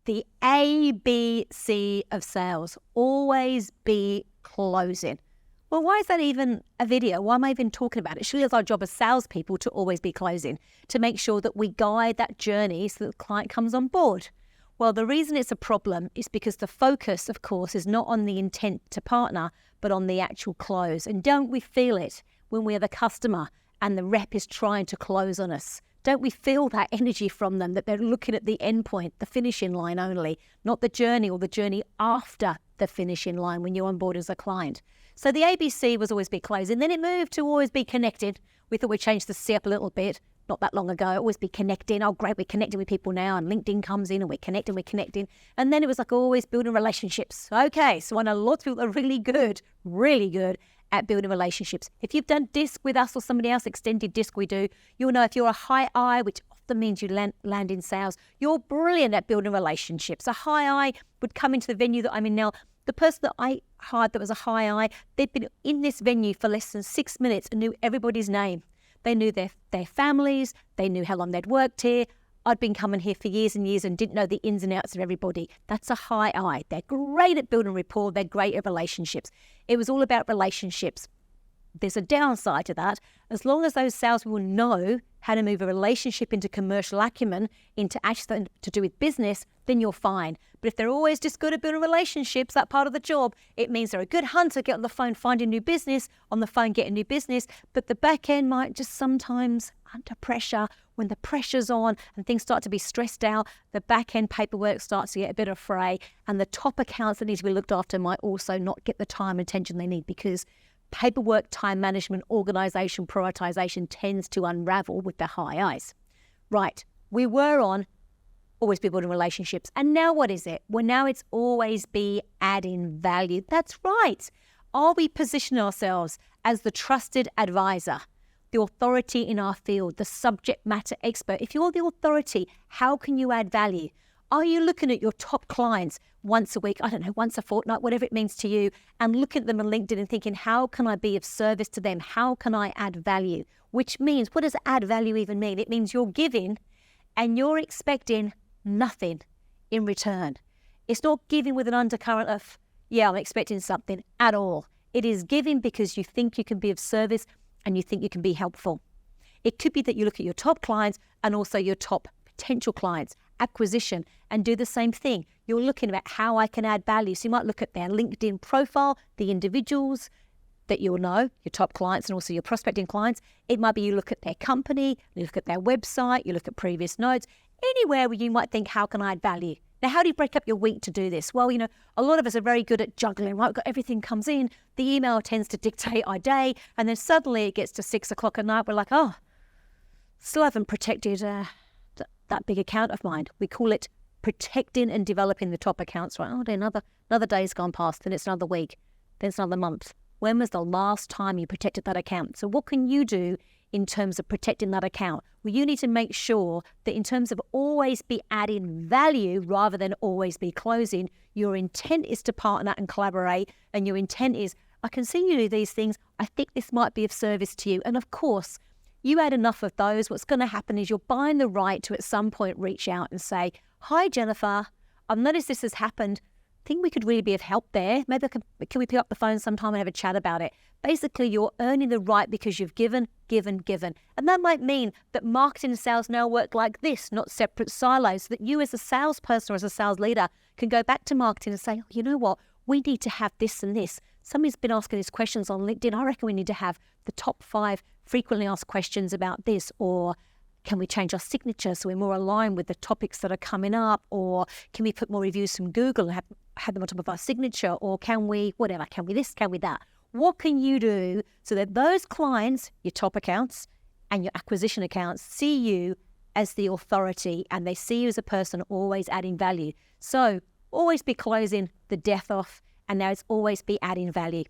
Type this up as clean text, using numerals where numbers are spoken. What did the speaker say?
The ABC of sales. Always be closing. Well, why is that even a video? Why am I even talking about it? Surely it's our job as salespeople to always be closing, to make sure that we guide that journey so that the client comes on board. Well, the reason it's a problem is because the focus, of course, is not on the intent to partner, but on the actual close. And don't we feel it when we are the customer and the rep is trying to close on us? Don't we feel that energy from them, that they're looking at the end point, the finishing line only, not the journey or the journey after the finishing line when you're on board as a client? So the ABC was always be closing. Then it moved to always be connected. We thought we'd change the C up a little bit, not that long ago. Always be connecting. Oh, great, we're connecting with people now. And LinkedIn comes in and we're connecting. And then it was like always building relationships. Okay, so I know lots of people are really good at building relationships. If you've done DISC with us or somebody else, extended DISC we do, you'll know if you're a high I, which often means you land in sales, you're brilliant at building relationships. A high I would come into the venue that I'm in now. The person that I hired that was a high I, they'd been in this venue for less than 6 minutes and knew everybody's name. They knew their families, they knew how long they'd worked here. I'd been coming here for years and years and didn't know the ins and outs of everybody. That's a high I. They're great at building rapport. They're great at relationships. It was all about relationships. There's a downside to that. As long as those salespeople know how to move a relationship into commercial acumen, into actually something to do with business, then you're fine. But if they're always just good at building relationships, that part of the job, it means they're a good hunter, get on the phone, finding new business, on the phone, getting new business. But the back end might just sometimes, under pressure, when the pressure's on and things start to be stressed out, the back end paperwork starts to get a bit of fray, and the top accounts that need to be looked after might also not get the time and attention they need, because paperwork, time management, organisation, prioritisation tends to unravel with the high I's. Right, we were on always be building relationships. And now what is it? Well, now it's always be adding value. That's right. Are we positioning ourselves as the trusted advisor, the authority in our field, the subject matter expert? If you're the authority, how can you add value? Are you looking at your top clients once a week, I don't know, once a fortnight, whatever it means to you, and looking at them on LinkedIn and thinking, how can I be of service to them? How can I add value? Which means, what does add value even mean? It means you're giving and you're expecting nothing in return. It's not giving with an undercurrent of, yeah, I'm expecting something at all. It is giving because you think you can be of service and you think you can be helpful. It could be that you look at your top clients and also your top potential clients, acquisition, and do the same thing. You're looking at how I can add value. So you might look at their LinkedIn profile, the individuals that you'll know, your top clients and also your prospecting clients. It might be you look at their company, you look at their website, you look at previous notes, anywhere where you might think, how can I add value? Now, how do you break up your week to do this? Well, you know, a lot of us are very good at juggling, right? Everything comes in, the email tends to dictate our day, and then suddenly it gets to 6 o'clock at night. We're like, oh, still haven't protected that big account of mine. We call it protecting and developing the top accounts, right? Oh, another day's gone past, then it's another week, then it's another month. When was the last time you protected that account? So what can you do in terms of protecting that account? Well, you need to make sure that in terms of always be adding value rather than always be closing, your intent is to partner and collaborate, and your intent is, I can see you do these things, I think this might be of service to you. And of course, you add enough of those, what's going to happen is you're buying the right to at some point reach out and say, hi Jennifer, I've noticed this has happened. I think we could really be of help there. Maybe can we pick up the phone sometime and have a chat about it? Basically, you're earning the right because you've given. And that might mean that marketing and sales now work like this, not separate silos, so that you as a salesperson or as a sales leader can go back to marketing and say, oh, you know what, we need to have this and this. Somebody's been asking these questions on LinkedIn. I reckon we need to have the top 5 frequently asked questions about this, or can we change our signature so we're more aligned with the topics that are coming up, or can we put more reviews from Google and have them on top of our signature, or can we this, can we that? What can you do so that those clients, your top accounts and your acquisition accounts, see you as the authority and they see you as a person always adding value? So always be closing the death off, and now it's always be adding value.